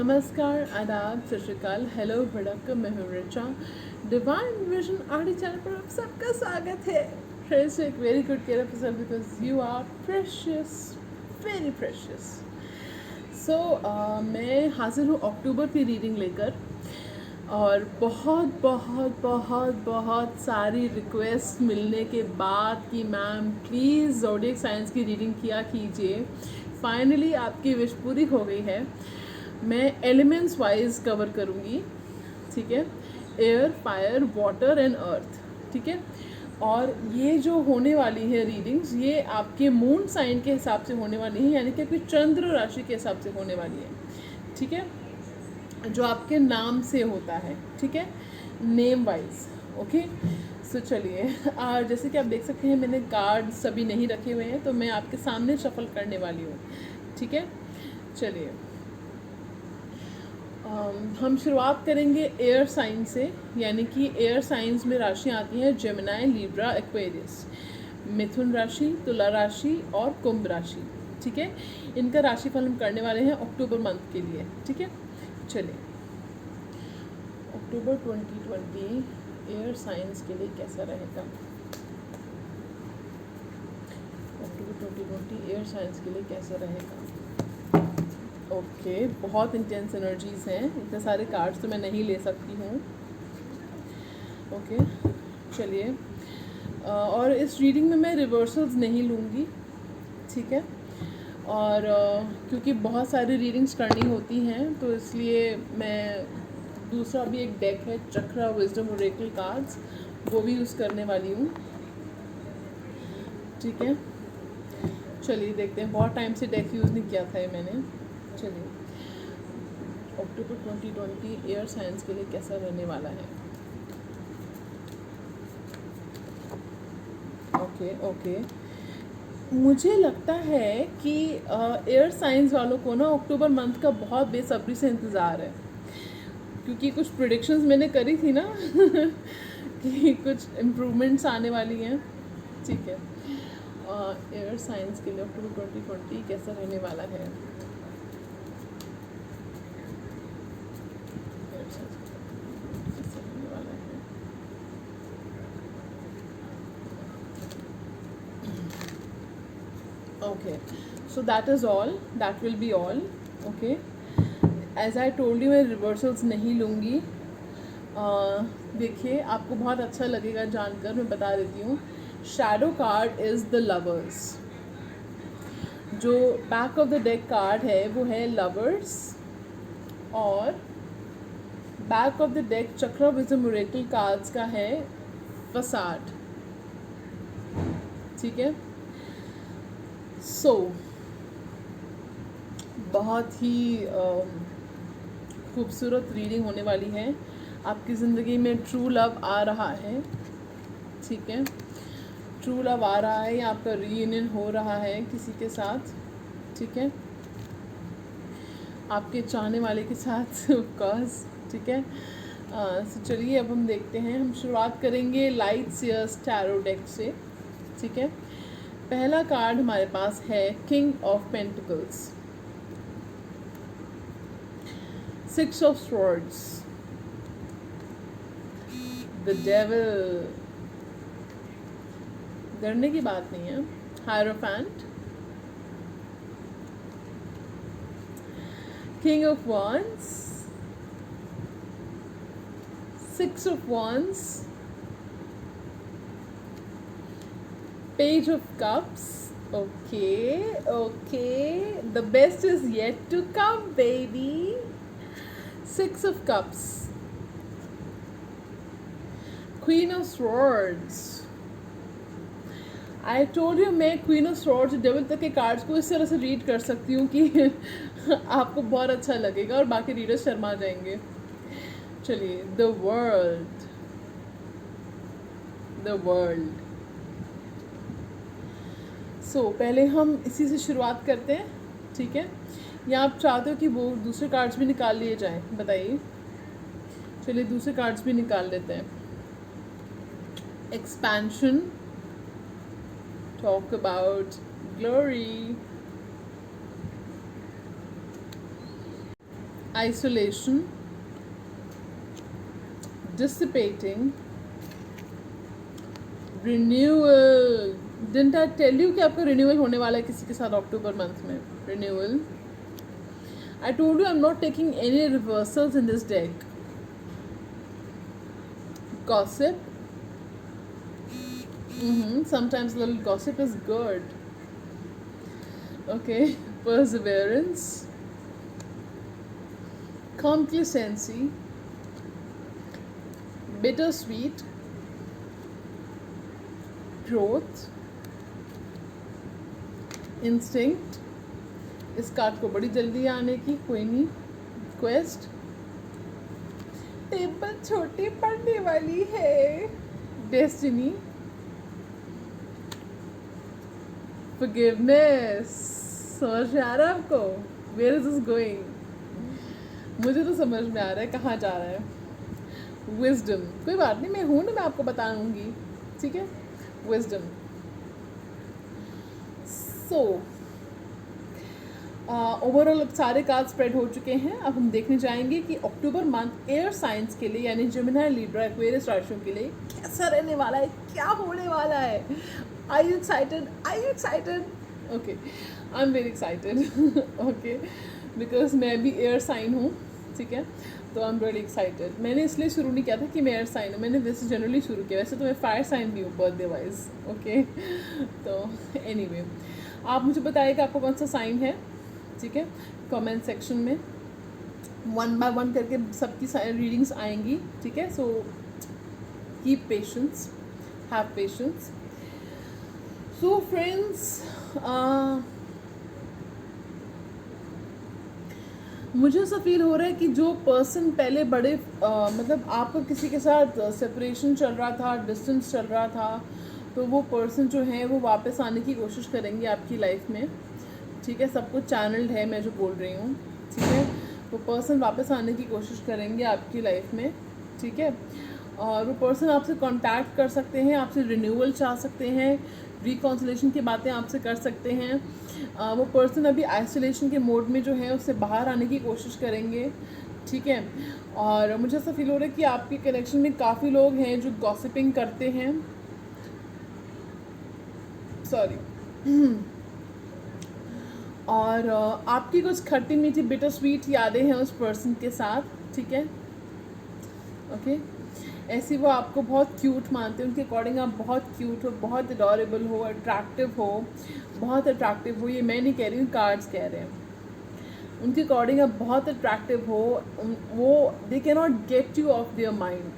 नमस्कार, आदाब, सत श्री अकाल, हेलो, वड़क्कम, मैं हूँ Richa. Divine vision RD channel पर आप सबका स्वागत है। फिर से एक very good care episode because you are precious, very precious. So मैं हाजिर हूँ अक्टूबर की रीडिंग लेकर और बहुत बहुत बहुत बहुत सारी रिक्वेस्ट मिलने के बाद कि मैम प्लीज़ ज़ोडिएक साइंस की रीडिंग किया कीजिए। फाइनली आपकी विश पूरी हो गई है। मैं एलिमेंट्स वाइज कवर करूँगी, ठीक है, air, fire, water and earth, ठीक है। और ये जो होने वाली है रीडिंग्स, ये आपके मून साइन के हिसाब से होने वाली है, यानी कि आपकी चंद्र राशि के हिसाब से होने वाली है, ठीक है, जो आपके नाम से होता है, ठीक है, नेम वाइज। ओके, सो चलिए, जैसे कि आप देख सकते हैं मैंने कार्ड सभी नहीं रखे हुए हैं, तो मैं आपके सामने शफल करने वाली हूँ, ठीक है। चलिए, हम शुरुआत करेंगे एयर साइन से, यानी कि एयर साइंस में राशियाँ आती हैं जेमिनी, लिब्रा, एक्वेरियस, मिथुन राशि, तुला राशि और कुंभ राशि, ठीक है। इनका राशिफल हम करने वाले हैं अक्टूबर मंथ के लिए, ठीक है। चलिए, अक्टूबर 2020 एयर साइंस के लिए कैसा रहेगा। अक्टूबर 2020 एयर साइंस के लिए कैसा रहेगा। ओके, बहुत इंटेंस एनर्जीज़ हैं, इतने सारे कार्ड्स तो मैं नहीं ले सकती हूँ। ओके, चलिए, और इस रीडिंग में मैं रिवर्सल्स नहीं लूँगी, ठीक है। और क्योंकि बहुत सारी रीडिंग्स करनी होती हैं, तो इसलिए मैं दूसरा भी एक डेक है चक्रा विजडम ओरेकल कार्ड्स, वो भी यूज़ करने वाली हूँ, ठीक है। चलिए देखते हैं, बहुत टाइम से डेक यूज़ नहीं किया था ये मैंने। चलिए, अक्टूबर 2020 एयर साइंस के लिए कैसा रहने वाला है। ओके, मुझे लगता है कि एयर साइंस वालों को ना अक्टूबर मंथ का बहुत बेसब्री से इंतज़ार है, क्योंकि कुछ प्रेडिक्शंस मैंने करी थी ना कि कुछ इम्प्रूवमेंट्स आने वाली हैं, ठीक है। एयर साइंस के लिए अक्टूबर 2020 कैसा रहने वाला है। Okay, so that is all, that will be all. Okay, as I told you, मैं रिवर्सल्स नहीं लूँगी। देखिए, आपको बहुत अच्छा लगेगा जानकर, मैं बता देती हूँ। Shadow card is the lovers. जो back of the deck card है वो है लवर्स, और back of the deck chakra wisdom oracle cards का है फसाड, ठीक है। सो बहुत ही खूबसूरत रीडिंग होने वाली है। आपकी ज़िंदगी में ट्रू लव आ रहा है, ठीक है, ट्रू लव आ रहा है, या आपका रीयूनियन हो रहा है किसी के साथ, ठीक है, आपके चाहने वाले के साथ ऑफ कोर्स, ठीक है। तो चलिए, अब हम देखते हैं, हम शुरुआत करेंगे लाइट सीयर्स टैरो डेक से, ठीक है। पहला कार्ड हमारे पास है king of pentacles, 6 of swords, the devil, डरने की बात नहीं है, hierophant, king of wands, 6 of wands, page of cups. Okay, the best is yet to come, baby. 6 of cups, queen of swords. I told you, मैं queen of swords devil तक के cards को इस तरह से रीड कर सकती हूँ कि आपको बहुत अच्छा लगेगा और बाकी रीडर्स शर्मा जाएंगे। चलिए, द वर्ल्ड। सो पहले हम इसी से शुरुआत करते हैं, ठीक है, या आप चाहते हो कि वो दूसरे कार्ड्स भी निकाल लिए जाएं, बताइए। चलिए, दूसरे कार्ड्स भी निकाल लेते हैं। Expansion, talk about glory, isolation, dissipating, renewal. Didn't I tell you कि आपका renewal होने वाला है किसी के साथ अक्टूबर मंथ में? Renewal. I told you I'm not taking any reversals in this deck. Gossip. Sometimes a little gossip is good. Okay. Perseverance. Complacency. Bittersweet. Growth. Instinct. इस कार्ड को बड़ी जल्दी आने की, कोई नहीं. क्वेस्ट. टेबल छोटी पड़ने वाली है. डेस्टिनी. फॉरगिवनेस. समझ में आ रहा है आपको? Where is this going? मुझे तो समझ में आ रहा है कहाँ जा रहा है. विजडम. कोई बात नहीं, मैं हूँ ना, मैं आपको बताऊंगी. ठीक है. विजडम. सो ओवरऑल अब सारे कार्ड स्प्रेड हो चुके हैं. अब हम देखने जाएंगे कि अक्टूबर मंथ एयर साइंस के लिए यानी जेमिनी, लिब्रा, एक्वेरियस राशियों के लिए कैसा रहने वाला है, क्या होने वाला है. Are you excited? Are you excited? Okay, I am very excited. Okay, because मैं भी एयर साइन हूँ. ठीक है, तो आई एम वेरी एक्साइटेड. मैंने इसलिए शुरू नहीं किया था कि मैं एयर साइन हूँ, मैंने वैसे जनरली शुरू किया. वैसे तो मैं फायर साइन भी हूँ बर्थडे वाइज. ओके, तो एनीवे आप मुझे बताइएगा आपको कौन सा साइन है. ठीक है, कमेंट सेक्शन में 1 by 1 करके सबकी रीडिंग्स आएंगी. ठीक है, so keep patience, have patience. So friends, मुझे ऐसा फील हो रहा है कि जो पर्सन पहले बड़े मतलब आपका किसी के साथ सेपरेशन चल रहा था, डिस्टेंस चल रहा था, तो वो पर्सन जो है वो वापस आने की कोशिश करेंगे आपकी लाइफ में. ठीक है, सब कुछ चैनल्ड है मैं जो बोल रही हूँ. ठीक है, वो पर्सन वापस आने की कोशिश करेंगे आपकी लाइफ में. ठीक है, और वो पर्सन आपसे कांटेक्ट कर सकते हैं, आपसे रिन्यूअल चाह सकते हैं, रिकॉन्सिलेशन की बातें आपसे कर सकते हैं. वो पर्सन अभी आइसोलेशन के मोड में जो है उससे बाहर आने की कोशिश करेंगे. ठीक है, और मुझे ऐसा फील हो रहा है कि आपके कनेक्शन में काफ़ी लोग हैं जो गॉसिपिंग करते हैं. सॉरी. और आपकी कुछ खट्टी मीठी बिटर स्वीट यादें हैं उस पर्सन के साथ. ठीक है, ओके. ऐसी वो आपको बहुत क्यूट मानते हैं, उनके अकॉर्डिंग आप बहुत क्यूट हो, बहुत अडोरेबल हो, अट्रैक्टिव हो, बहुत अट्रैक्टिव हो. ये मैं नहीं कह रही हूँ, कार्ड्स कह रहे हैं. उनके अकॉर्डिंग आप बहुत अट्रैक्टिव हो. वो they can not get you of their mind.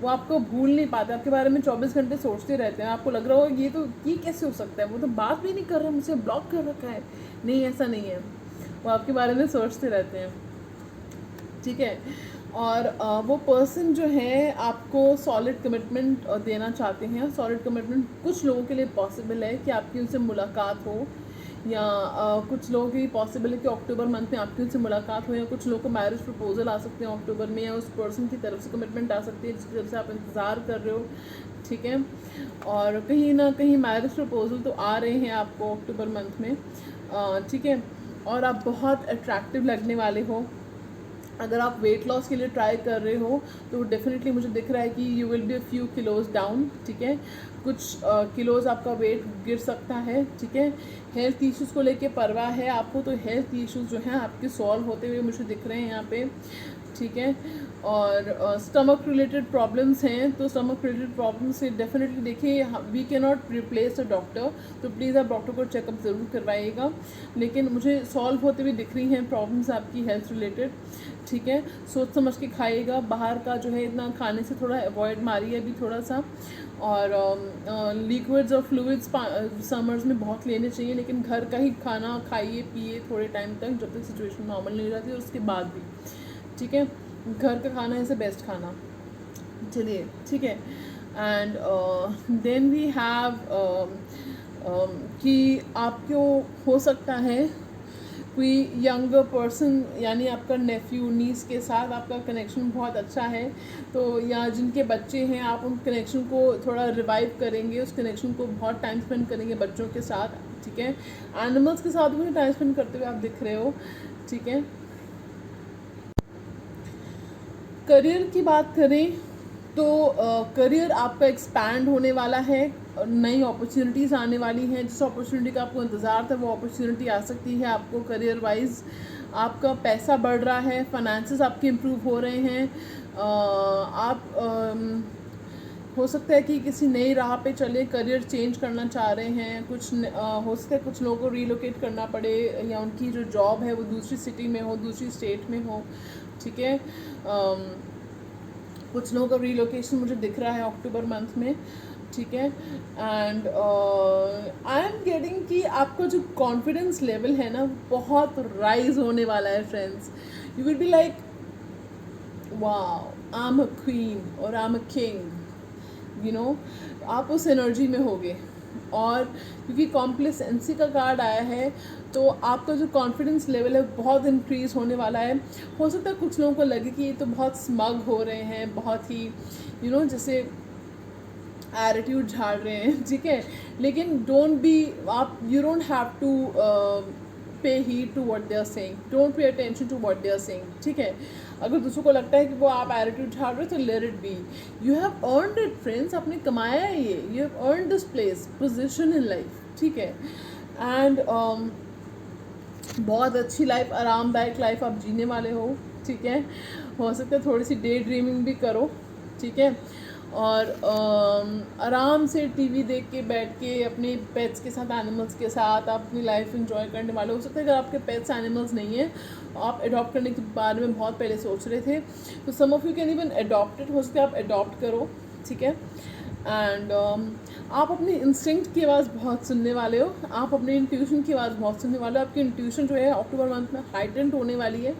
वो आपको भूल नहीं पाते, आपके बारे में 24 घंटे सोचते रहते हैं. आपको लग रहा हो ये कैसे हो सकता है, वो तो बात भी नहीं कर रहा, मुझे ब्लॉक कर रखा है. नहीं, ऐसा नहीं है. वो आपके बारे में सोचते रहते हैं. ठीक है, और वो पर्सन जो है आपको सॉलिड कमिटमेंट देना चाहते हैं. सॉलिड कमिटमेंट कुछ लोगों के लिए पॉसिबल है कि आपकी उनसे मुलाकात हो, या कुछ लोगों के लिए पॉसिबल है कि अक्टूबर मंथ में आपकी उनसे मुलाकात हो, या कुछ लोगों को मैरिज प्रपोजल आ सकते हैं अक्टूबर में, या उस पर्सन की तरफ से कमिटमेंट आ सकती है जिसकी तरफ से आप इंतज़ार कर रहे हो. ठीक है, और कहीं ना कहीं मैरिज प्रपोजल तो आ रहे हैं आपको अक्टूबर मंथ में. ठीक है, और आप बहुत अट्रैक्टिव लगने वाले हो. अगर आप वेट लॉस के लिए ट्राई कर रहे हो तो डेफिनेटली मुझे दिख रहा है कि you will be a few kilos down. ठीक है, कुछ किलोज आपका वेट गिर सकता है. ठीक है, हेल्थ इश्यूज़ को लेके परवाह है आपको, तो हेल्थ इश्यूज़ जो हैं आपके सॉल्व होते हुए मुझे दिख रहे हैं यहाँ पे. ठीक है, और स्टमक रिलेटेड प्रॉब्लम्स हैं, तो स्टमक रिलेटेड प्रॉब्लम से डेफिनेटली देखिए, we can not replace a doctor, तो प्लीज़ आप डॉक्टर को चेकअप ज़रूर करवाइएगा. लेकिन मुझे सॉल्व होते हुए दिख रही हैं प्रॉब्लम्स आपकी हेल्थ रिलेटेड. ठीक है, सोच समझ के खाइएगा. बाहर का जो है इतना खाने से थोड़ा अवॉइड मारिए अभी थोड़ा सा. और लिक्विड्स और फ्लूइड्स समर्स में बहुत लेने चाहिए, लेकिन घर का ही खाना खाइए पिए थोड़े टाइम तक, जब तक सिचुएशन नॉर्मल नहीं रहती, और उसके बाद भी. ठीक है, घर का खाना है बेस्ट खाना. चलिए, ठीक है. एंड देन वी हैव कि आपको हो सकता है कोई यंगर पर्सन यानी आपका नेफ्यू नीस के साथ आपका कनेक्शन बहुत अच्छा है, तो या जिनके बच्चे हैं आप उन कनेक्शन को थोड़ा रिवाइव करेंगे, उस कनेक्शन को बहुत टाइम स्पेंड करेंगे बच्चों के साथ. ठीक है, एनिमल्स के साथ भी टाइम स्पेंड करते हुए आप दिख रहे हो. ठीक है, करियर की बात करें तो करियर आपका एक्सपैंड होने वाला है, नई अपॉर्चुनिटीज़ आने वाली हैं। जिस अपॉर्चुनिटी का आपको इंतज़ार था वो अपॉर्चुनिटी आ सकती है आपको करियर वाइज। आपका पैसा बढ़ रहा है, फाइनेंसेस आपके इम्प्रूव हो रहे हैं। आप हो सकता है कि किसी नई राह पे चले, करियर चेंज करना चाह रहे हैं। हो सकता है कुछ लोगों को रीलोकेट करना पड़े, या उनकी जो जॉब है वो दूसरी सिटी में हो, दूसरी स्टेट में हो, ठीक है। कुछ लोगों का रीलोकेशन मुझे दिख रहा है अक्टूबर मंथ में, ठीक है। एंड आई एम गेटिंग कि आपका जो कॉन्फिडेंस लेवल है ना बहुत राइज होने वाला है friends. You will be like wow I am a queen और I am a king, you know, आप उस एनर्जी में होगे। और क्योंकि कॉम्प्लेसेंसी का कार्ड आया है तो आपका जो कॉन्फिडेंस लेवल है बहुत इंक्रीज़ होने वाला है। हो सकता है कुछ लोगों को लगे कि ये तो बहुत स्मग हो रहे हैं, बहुत ही जैसे एटीट्यूड झाड़ रहे हैं, ठीक है। लेकिन डोंट बी, आप you don't have to pay heed to what they are saying, don't pay attention to what they are saying, ठीक है। अगर दूसरों को लगता है कि वो आप एटीट्यूड झाड़ रहे हो तो let it be. You have earned it friends, आपने कमाया है ये, you have earned this place, position in life, ठीक है। एंड बहुत अच्छी लाइफ, आरामदायक लाइफ आप जीने वाले हो, ठीक है। हो सकता है थोड़ी सी डे ड्रीमिंग भी करो, ठीक है। और आराम से टीवी देख के बैठ के अपने पेट्स के साथ, एनिमल्स के साथ आप अपनी लाइफ एंजॉय करने वाले हो। सकता है अगर आपके पेट्स एनिमल्स नहीं है, आप अडॉप्ट करने के बारे में बहुत पहले सोच रहे थे, तो some of you can even adopt it, हो सकता है आप अडॉप्ट करो, ठीक है। एंड आप अपनी इंस्टिंक्ट की आवाज़ बहुत सुनने वाले हो, आप अपनी इंट्यूशन की आवाज़ बहुत सुनने वाले हो। आपकी इंट्यूशन जो है अक्टूबर मंथ में हाइटेंड होने वाली है,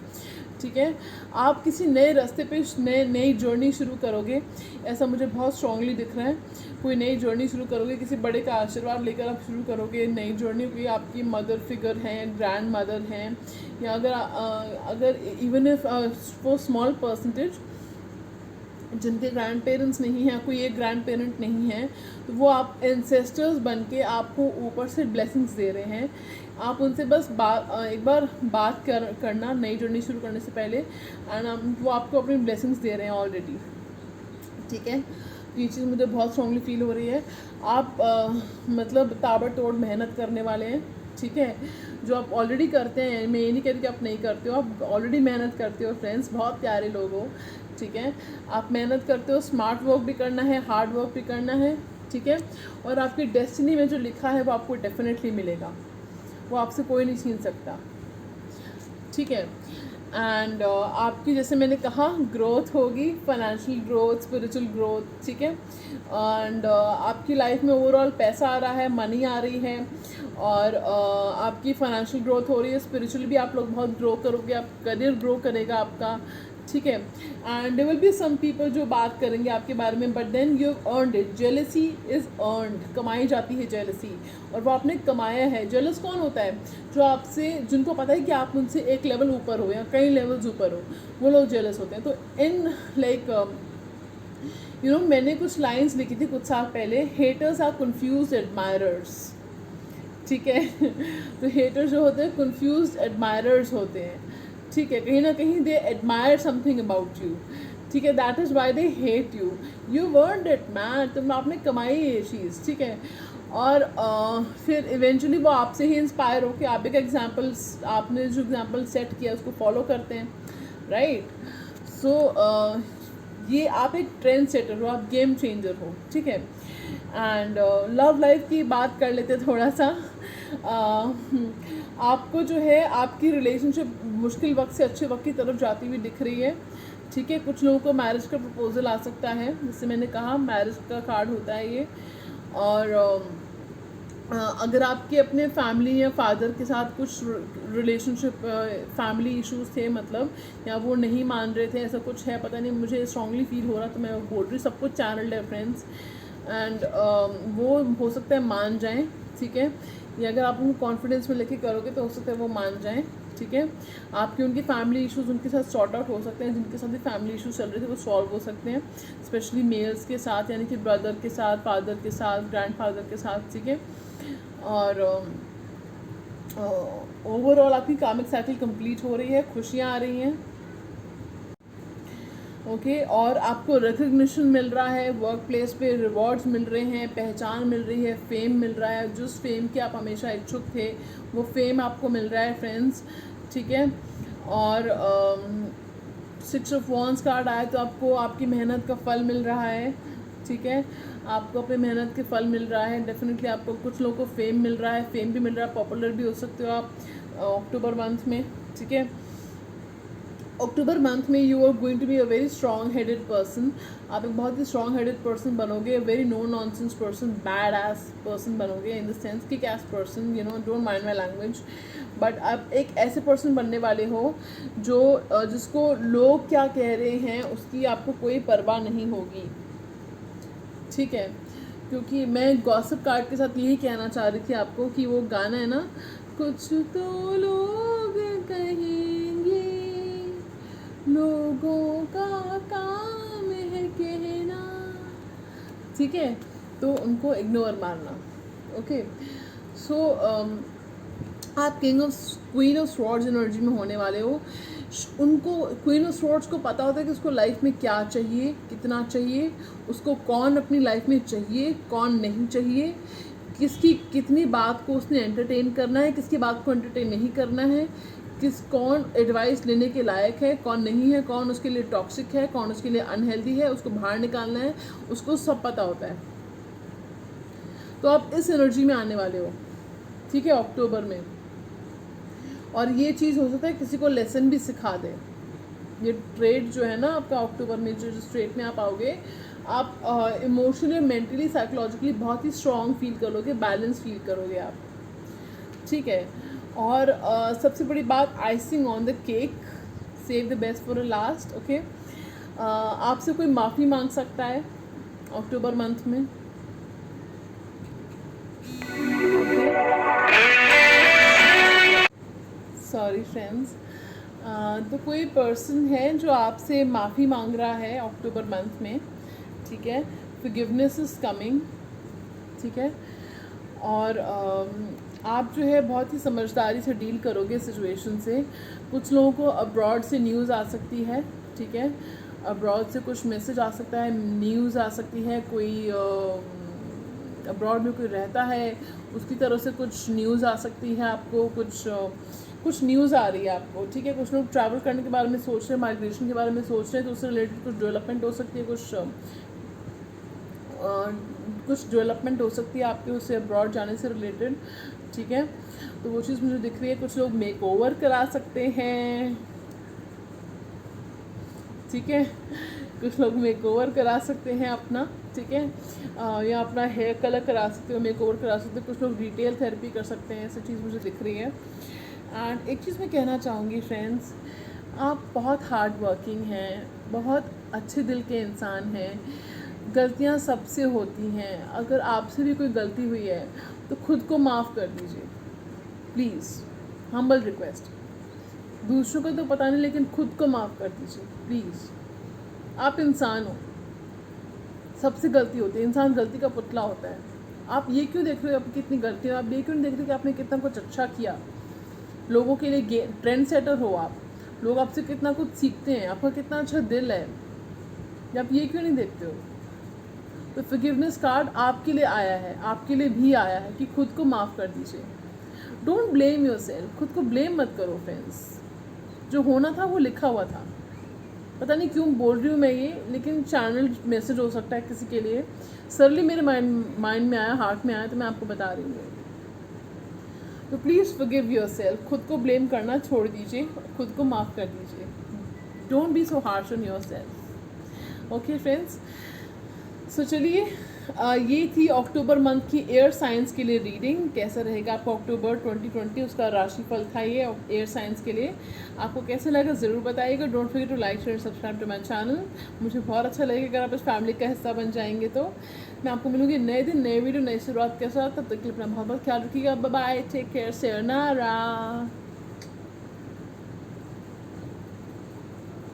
ठीक है। आप किसी नए रास्ते पे नई जर्नी शुरू करोगे, ऐसा मुझे बहुत स्ट्रांगली दिख रहा है। कोई नई जर्नी शुरू करोगे, किसी बड़े का आशीर्वाद लेकर आप शुरू करोगे नई जर्नी। कोई आपकी मदर फिगर हैं, ग्रैंड मदर हैं, या अगर इवन इफ वो स्मॉल परसेंटेज जिनके ग्रैंड पेरेंट्स नहीं हैं, कोई एक ग्रैंड पेरेंट नहीं है, तो वो आप एंसेस्टर्स बन के आपको ऊपर से ब्लेसिंग्स दे रहे हैं। आप उनसे बस एक बार बात करना नई जर्नी शुरू करने से पहले, एंड वो आपको अपनी ब्लेसिंग्स दे रहे हैं ऑलरेडी, ठीक है। तो ये चीज़ मुझे बहुत स्ट्रांगली फील हो रही है। आप मतलब ताबड़तोड़ मेहनत करने वाले हैं, ठीक है। जो आप ऑलरेडी करते हैं, मैं ये नहीं कहती कि आप नहीं करते हो, आप ऑलरेडी मेहनत करते हो फ्रेंड्स, बहुत प्यारे लोग हो, ठीक है। आप मेहनत करते हो, स्मार्ट वर्क भी करना है, हार्ड वर्क भी करना है, ठीक है। और आपकी डेस्टिनी में जो लिखा है वो आपको डेफिनेटली मिलेगा, वो आपसे कोई नहीं छीन सकता, ठीक है। एंड आपकी, जैसे मैंने कहा, ग्रोथ होगी, फाइनेंशियल ग्रोथ, स्पिरिचुअल ग्रोथ, ठीक है। एंड आपकी लाइफ में ओवरऑल पैसा आ रहा है, मनी आ रही है, और आपकी फाइनेंशियल ग्रोथ हो रही है। स्पिरिचुअली भी आप लोग बहुत ग्रो करोगे, आप करियर ग्रो करेगा आपका, ठीक है। And there will be some people जो बात करेंगे आपके बारे में, but then you have earned it. Jealousy is earned, कमाई जाती है जेलसी, और वो आपने कमाया है। जेलस कौन होता है? जो आपसे, जिनको पता है कि आप उनसे एक लेवल ऊपर हो या कई लेवल्स ऊपर हो, वो लोग जेलस होते हैं। तो इन लाइक मैंने कुछ लाइन्स लिखी थी कुछ साल पहले, हेटर्स आर कन्फ्यूज्ड एडमायरर्स, ठीक है। तो हेटर्स जो होते हैं कन्फ्यूज्ड एडमायरर्स होते हैं, ठीक है। कहीं ना कहीं दे एडमायर समथिंग अबाउट यू, ठीक है। That is why they hate you, you word it man, तुम आपने कमाई है ये चीज़, ठीक है। और फिर इवेंचुअली वो आपसे ही इंस्पायर हो कि आप एक एग्जाम्पल्स, आपने जो एग्जाम्पल सेट किया उसको फॉलो करते हैं, राइट। सो ये आप एक ट्रेंड सेटर हो, आप गेम चेंजर हो, ठीक है। एंड लव लाइफ की बात कर लेते थोड़ा सा। आपको जो है आपकी रिलेशनशिप मुश्किल वक्त से अच्छे वक्त की तरफ जाती हुई दिख रही है, ठीक है। कुछ लोगों को मैरिज का प्रपोजल आ सकता है, जैसे मैंने कहा मैरिज का कार्ड होता है ये। और अगर आपके अपने फैमिली या फादर के साथ कुछ रिलेशनशिप फैमिली इश्यूज थे, मतलब, या वो नहीं मान रहे थे, ऐसा कुछ है, पता नहीं, मुझे स्ट्रांगली फील हो रहा, तो मैं बोल रही, सब कुछ चैनल्ड है फ्रेंड्स। एंड वो हो सकता है मान जाएं, ठीक है। या अगर आप उनको कॉन्फिडेंस में लेके करोगे तो हो सकता है वो मान जाएं, ठीक है। आपके उनकी फैमिली इश्यूज उनके साथ सॉर्ट आउट हो सकते हैं, जिनके साथ भी फैमिली इश्यूज चल रहे थे वो सॉल्व हो सकते हैं, स्पेशली मेल्स के साथ, यानी कि ब्रदर के साथ, फादर के साथ, ग्रैंड फादर के साथ, ठीक है। और ओवरऑल आपकी कार्मिक साइकिल कंप्लीट हो रही है, खुशियाँ आ रही हैं। ओके और आपको रिकग्निशन मिल रहा है, वर्क प्लेस पे रिवॉर्ड्स मिल रहे हैं, पहचान मिल रही है, फेम मिल रहा है, जिस फेम के आप हमेशा इच्छुक थे वो फेम आपको मिल रहा है फ्रेंड्स, ठीक है। और 6 ऑफ वॉन्ड्स कार्ड आया तो आपको आपकी मेहनत का फल मिल रहा है, ठीक है, आपको अपनी मेहनत के फल मिल रहा है। डेफिनेटली आपको कुछ लोगों को फेम मिल रहा है, फेम भी मिल रहा है, पॉपुलर भी हो सकते हो आप अक्टूबर मंथ में, ठीक है। अक्टूबर मंथ में you are going to be a very strong headed person, आप एक बहुत ही स्ट्रॉन्ग हेडेड पर्सन बनोगे, very no nonsense person, bad ass person बनोगे, in the sense kick ass person, you know, don't mind my language, but आप एक ऐसे person बनने वाले हो जो जिसको लोग क्या कह रहे हैं उसकी आपको कोई परवाह नहीं होगी, ठीक है। क्योंकि मैं गॉसिप कार्ड के साथ यही कहना चाह रही थी आपको कि वो गाना है ना, कुछ तो लोग कहेंगे, लोगों का काम है कहना, ठीक है, तो उनको इग्नोर मारना, ओके। सो आप क्वीन ऑफ स्वॉर्ड्स एनर्जी में होने वाले हो। उनको क्वीन ऑफ स्वॉर्ड्स को पता होता है कि उसको लाइफ में क्या चाहिए, कितना चाहिए, उसको कौन अपनी लाइफ में चाहिए, कौन नहीं चाहिए, किसकी कितनी बात को उसने एंटरटेन करना है, किसकी बात को एंटरटेन नहीं करना है, कौन एडवाइस लेने के लायक है, कौन नहीं है, कौन उसके लिए टॉक्सिक है, कौन उसके लिए अनहेल्दी है, उसको बाहर निकालना है, उसको सब पता होता है। तो आप इस एनर्जी में आने वाले हो, ठीक है, अक्टूबर में। और ये चीज़ हो सकता है किसी को लेसन भी सिखा दे। ये ट्रेड जो है ना आपका अक्टूबर में, जो ट्रेड में आप आओगे, आप इमोशनली, मेंटली, साइकोलॉजिकली बहुत ही स्ट्रॉन्ग फील करोगे, बैलेंस फील करोगे आप, ठीक है। और सबसे बड़ी बात, icing on the cake, save the best for a last, okay. आपसे कोई माफ़ी मांग सकता है अक्टूबर मंथ में, सॉरी फ्रेंड्स। तो कोई पर्सन है जो आपसे माफ़ी मांग रहा है अक्टूबर मंथ में, ठीक है, फॉरगिवनेस इज़ कमिंग, ठीक है। और आप जो है बहुत ही समझदारी से डील करोगे सिचुएशन से। कुछ लोगों को अब्रॉड से न्यूज़ आ सकती है, ठीक है, अब्रॉड से कुछ मैसेज आ सकता है, न्यूज़ आ सकती है, कोई अब्रॉड में कोई रहता है उसकी तरफ से कुछ न्यूज़ आ सकती है आपको, कुछ न्यूज़ आ रही है आपको, ठीक है। कुछ लोग ट्रैवल करने के बारे में सोच रहे हैं, माइग्रेशन के बारे में सोच रहे हैं, तो उससे रिलेटेड कुछ डेवलपमेंट हो सकती है, कुछ डेवलपमेंट हो सकती है आपके उससे अब्रॉड जाने से रिलेटेड, ठीक है। तो वो चीज़ मुझे दिख रही है। कुछ लोग मेक ओवर करा सकते हैं, ठीक है, कुछ लोग मेक ओवर करा सकते हैं अपना, ठीक है, या अपना हेयर कलर करा सकते हो, मेक ओवर करा सकते हो। कुछ लोग रिटेल थेरेपी कर सकते हैं, ऐसी चीज़ मुझे दिख रही है। एंड एक चीज़ मैं कहना चाहूँगी फ्रेंड्स, आप बहुत हार्ड वर्किंग हैं, बहुत अच्छे दिल के इंसान हैं, गलतियाँ सबसे होती हैं। अगर आपसे भी कोई गलती हुई है तो खुद को माफ़ कर दीजिए प्लीज़, हम्बल रिक्वेस्ट। दूसरों को तो पता नहीं, लेकिन खुद को माफ़ कर दीजिए प्लीज़। आप इंसान हो, सबसे गलती होती है, इंसान गलती का पुतला होता है। आप ये क्यों देख रहे हो आपकी कितनी गलती है, आप ये क्यों नहीं देख रहे कि आपने कितना कुछ अच्छा किया, लोगों के लिए ट्रेंड सेटर हो आप, लोग आपसे कितना कुछ सीखते हैं, आपका कितना अच्छा दिल है, आप ये क्यों नहीं देखते हो। तो फॉरगिवनेस कार्ड आपके लिए आया है, आपके लिए भी आया है कि खुद को माफ़ कर दीजिए। डोंट ब्लेम योरसेल्फ, खुद को ब्लेम मत करो फ्रेंड्स। जो होना था वो लिखा हुआ था। पता नहीं क्यों बोल रही हूँ मैं ये, लेकिन चैनल मैसेज हो सकता है किसी के लिए, सरली मेरे माइंड में आया, हार्ट में आया, तो मैं आपको बता रही हूँ। तो प्लीज़ फॉरगिव योरसेल्फ, खुद को ब्लेम करना छोड़ दीजिए, खुद को माफ़ कर दीजिए। Don't be so harsh on yourself, okay friends. So चलिए, ये थी अक्टूबर मंथ की एयर साइंस के लिए रीडिंग। कैसा रहेगा आपको अक्टूबर 2020, उसका राशिफल था ये एयर साइंस के लिए। आपको कैसा लगा ज़रूर बताइएगा। Don't forget to like, share, subscribe to my channel. मुझे बहुत अच्छा लगेगा अगर आप इस फैमिली का हिस्सा बन जाएंगे। तो मैं आपको मिलूंगी नए दिन, नए वीडियो, नई शुरुआत के साथ। तब तक के लिए अपना बहुत बहुत ख्याल रखिएगा। Bye bye, take care, sayonara।